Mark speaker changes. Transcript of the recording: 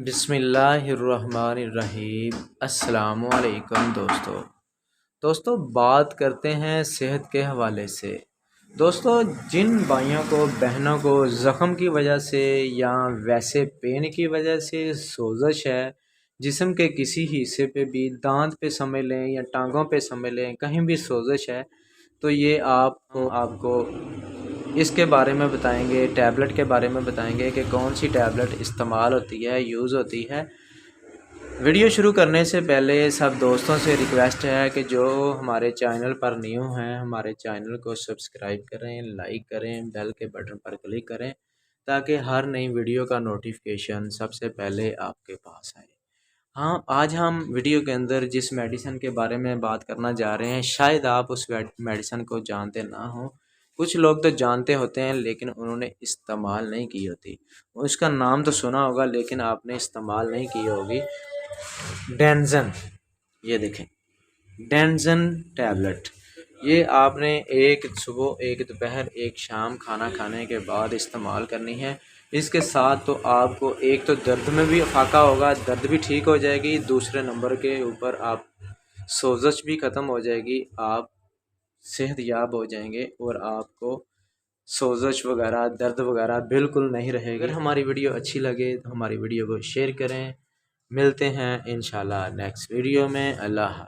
Speaker 1: بسم اللہ الرحمن الرحیم۔ السلام علیکم دوستو بات کرتے ہیں صحت کے حوالے سے۔ دوستو جن بھائیوں کو بہنوں کو زخم کی وجہ سے یا ویسے پین کی وجہ سے سوزش ہے، جسم کے کسی حصے پہ بھی، دانت پہ سمجھ لیں یا ٹانگوں پہ سمجھ لیں، کہیں بھی سوزش ہے تو یہ آپ کو اس کے بارے میں بتائیں گے، ٹیبلٹ کے بارے میں بتائیں گے کہ کون سی ٹیبلٹ استعمال ہوتی ہے، یوز ہوتی ہے۔ ویڈیو شروع کرنے سے پہلے سب دوستوں سے ریکویسٹ ہے کہ جو ہمارے چینل پر نیو ہیں ہمارے چینل کو سبسکرائب کریں، لائک کریں، بیل کے بٹن پر کلک کریں تاکہ ہر نئی ویڈیو کا نوٹیفیکیشن سب سے پہلے آپ کے پاس آئے۔ ہاں، آج ہم ویڈیو کے اندر جس میڈیسن کے بارے میں بات کرنا جا رہے ہیں، شاید آپ اس میڈیسن کو جانتے نہ ہوں۔ کچھ لوگ تو جانتے ہوتے ہیں لیکن انہوں نے استعمال نہیں کی ہوتی۔ اس کا نام تو سنا ہوگا لیکن آپ نے استعمال نہیں کی ہوگی۔ ڈینزن، یہ دیکھیں ڈینزن ٹیبلٹ، یہ آپ نے ایک صبح، ایک دوپہر، ایک شام کھانا کھانے کے بعد استعمال کرنی ہے۔ اس کے ساتھ تو آپ کو ایک تو درد میں بھی افاقہ ہوگا، درد بھی ٹھیک ہو جائے گی، دوسرے نمبر کے اوپر آپ سوزش بھی ختم ہو جائے گی، آپ صحت یاب ہو جائیں گے اور آپ کو سوزش وغیرہ، درد وغیرہ بالکل نہیں رہے گی۔ اگر ہماری ویڈیو اچھی لگے تو ہماری ویڈیو کو شیئر کریں۔ ملتے ہیں انشاءاللہ نیکسٹ ویڈیو میں۔ اللہ حافظ۔